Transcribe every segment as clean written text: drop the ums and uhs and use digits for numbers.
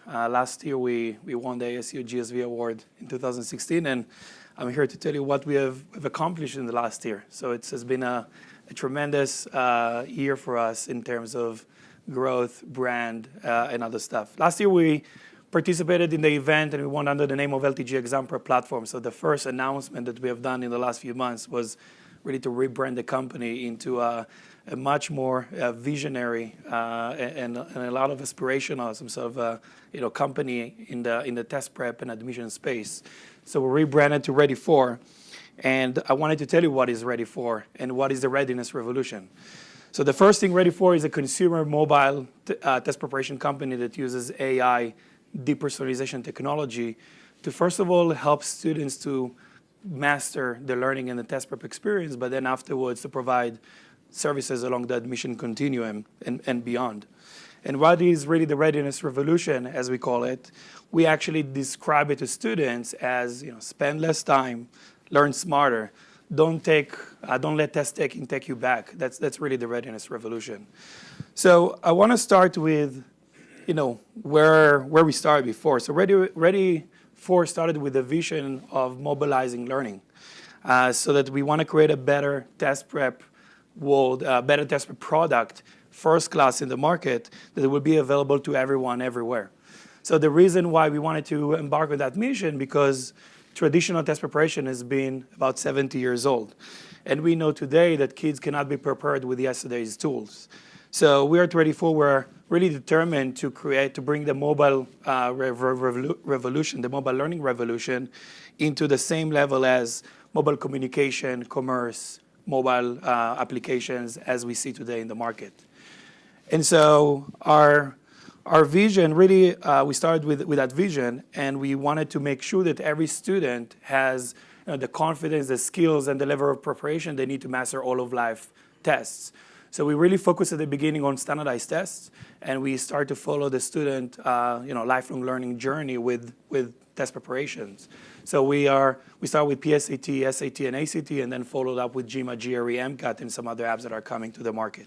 Last year, we won the ASU GSV award in 2016, and I'm here to tell you what we have accomplished in the last year. So it has been a tremendous year for us in terms of growth, brand, and other stuff. Last year, we participated in the event, and we won under the name of LTG Exam Prep Platform. So the first announcement that we have done in the last few months was really to rebrand the company into a much more visionary and a lot of aspirational, some sort of company in the test prep and admission space. So we rebranded to Ready4, and I wanted to tell you what is Ready4 and what is the readiness revolution. So the first thing, Ready4 is a consumer mobile test preparation company that uses AI depersonalization technology to, first of all, help students to master the learning and the test prep experience, but then afterwards to provide services along the admission continuum and beyond. And what is really the readiness revolution, as we call it, we actually describe it to students as, spend less time, learn smarter, don't let test taking take you back. That's really the readiness revolution. So I want to start with, where we started before. So Ready4 started with a vision of mobilizing learning, so that we want to create a better test prep world, better test prep product, first class in the market, that will be available to everyone, everywhere. So the reason why we wanted to embark on that mission, because traditional test preparation has been about 70 years old. And we know today that kids cannot be prepared with yesterday's tools. So we at Ready4, we're really determined to bring the mobile revolution, the mobile learning revolution, into the same level as mobile communication, commerce, mobile applications as we see today in the market. And so our vision, really, we started with that vision, and we wanted to make sure that every student has the confidence, the skills, and the level of preparation they need to master all of life tests. So we really focus at the beginning on standardized tests, and we start to follow the student, lifelong learning journey with test preparations. So we start with PSAT, SAT, and ACT, and then followed up with GMAT, GRE, MCAT, and some other apps that are coming to the market.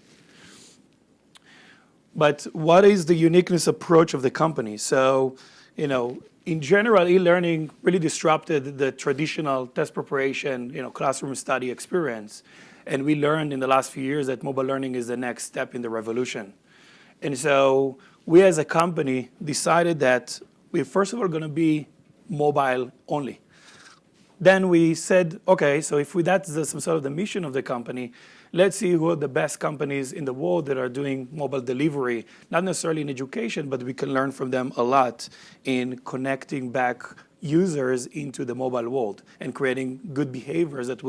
But what is the uniqueness approach of the company? So, in general, e-learning really disrupted the traditional test preparation, classroom study experience. And we learned in the last few years that mobile learning is the next step in the revolution. And so we as a company decided that we're first of all going to be mobile only. Then we said, okay, so if that's some sort of the mission of the company, let's see who are the best companies in the world that are doing mobile delivery, not necessarily in education, but we can learn from them a lot in connecting back users into the mobile world and creating good behaviors that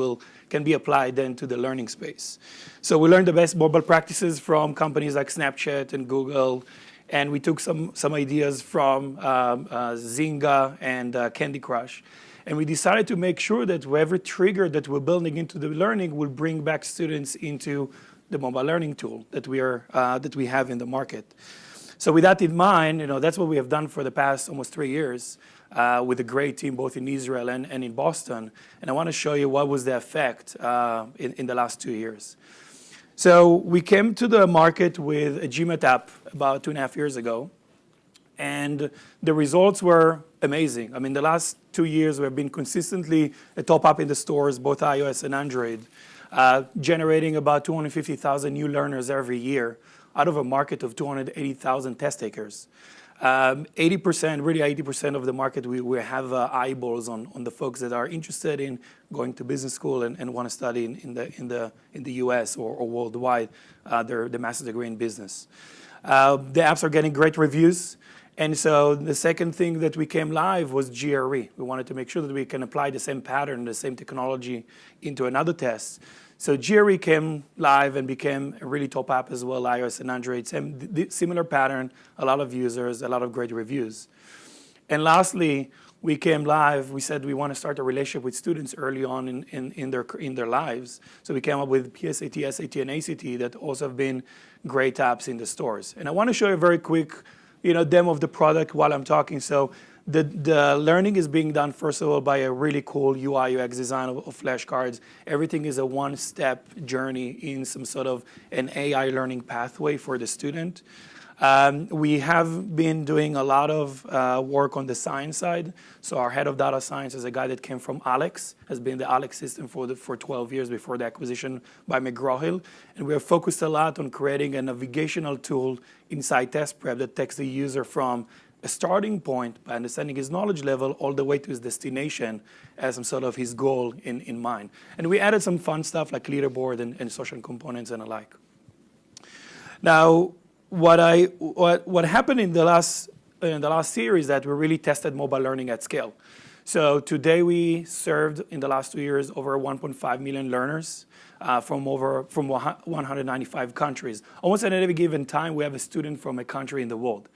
can be applied then to the learning space. So we learned the best mobile practices from companies like Snapchat and Google, and we took some ideas from Zynga and Candy Crush. And we decided to make sure that whatever trigger that we're building into the learning will bring back students into the mobile learning tool that we have in the market. So with that in mind, that's what we have done for the past almost 3 years with a great team both in Israel and in Boston. And I want to show you what was the effect in the last 2 years. So we came to the market with a GMAT app about 2.5 years ago. And the results were amazing. I mean, the last 2 years, we have been consistently a top app in the stores, both iOS and Android, generating about 250,000 new learners every year out of a market of 280,000 test takers. 80% of the market, we have eyeballs on the folks that are interested in going to business school and want to study in the US or worldwide their master's degree in business. The apps are getting great reviews. And so the second thing that we came live was GRE. We wanted to make sure that we can apply the same pattern, the same technology into another test. So GRE came live and became a really top app as well, iOS and Android. Similar pattern, a lot of users, a lot of great reviews. And lastly, we came live. We said we want to start a relationship with students early on in their lives. So we came up with PSAT, SAT, and ACT that also have been great apps in the stores. And I want to show you a very quick demo of the product while I'm talking. So the learning is being done, first of all, by a really cool UI UX design of flashcards. Everything is a one-step journey in some sort of an AI learning pathway for the student. We have been doing a lot of work on the science side. So our head of data science is a guy that came from Alex, has been the Alex system for 12 years before the acquisition by McGraw-Hill. And we have focused a lot on creating a navigational tool inside test prep that takes the user from a starting point by understanding his knowledge level all the way to his destination as some sort of his goal in mind. And we added some fun stuff like leaderboard and social components and alike. Now, what happened in the last year is that we really tested mobile learning at scale. So today we served in the last 2 years over 1.5 million learners from 195 countries. Almost at any given time, we have a student from a country in the world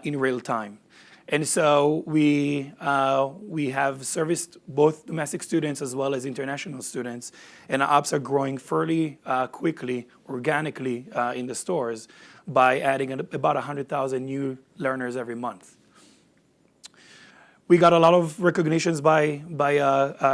in real time. And so we have serviced both domestic students as well as international students, and our apps are growing fairly quickly, organically in the stores by adding about 100,000 new learners every month. We got a lot of recognitions by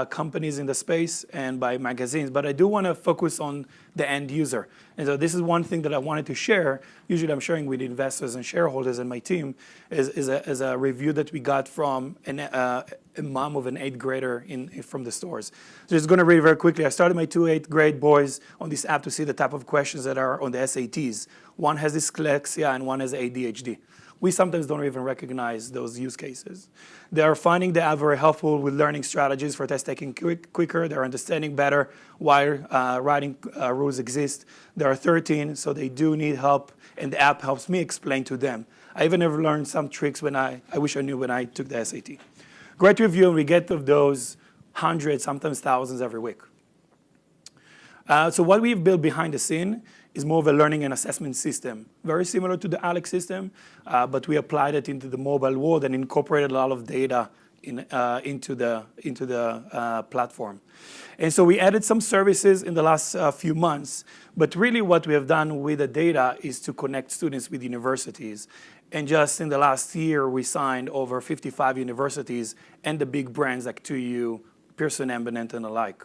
companies in the space and by magazines, but I do want to focus on the end user. And so this is one thing that I wanted to share. Usually I'm sharing with investors and shareholders and my team is a review that we got from a mom of an 8th grader from the stores. So just going to read very quickly. I started my 2 8th grade boys on this app to see the type of questions that are on the SATs. One has dyslexia and one has ADHD. We sometimes don't even recognize those use cases. They are finding the app very helpful with learning strategies for test taking quicker. They're understanding better why writing rules exist. They are 13, so they do need help, and the app helps me explain to them. I even have learned some tricks I wish I knew when I took the SAT. Great review, and we get of those hundreds, sometimes thousands every week. So what we've built behind the scene is more of a learning and assessment system, very similar to the Alex system, but we applied it into the mobile world and incorporated a lot of data into the platform. And so we added some services in the last few months, but really what we have done with the data is to connect students with universities. And just in the last year, we signed over 55 universities and the big brands like 2U, Pearson Eminent, and alike.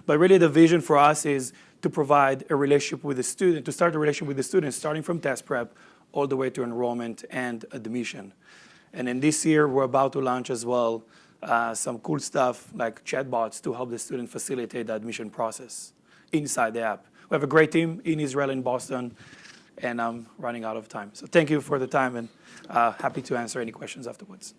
But really the vision for us is to provide a relationship with the student, to start a relationship with the students, starting from test prep all the way to enrollment and admission. And then this year, we're about to launch as well some cool stuff like chatbots to help the student facilitate the admission process inside the app. We have a great team in Israel and Boston, and I'm running out of time. So thank you for the time, and happy to answer any questions afterwards.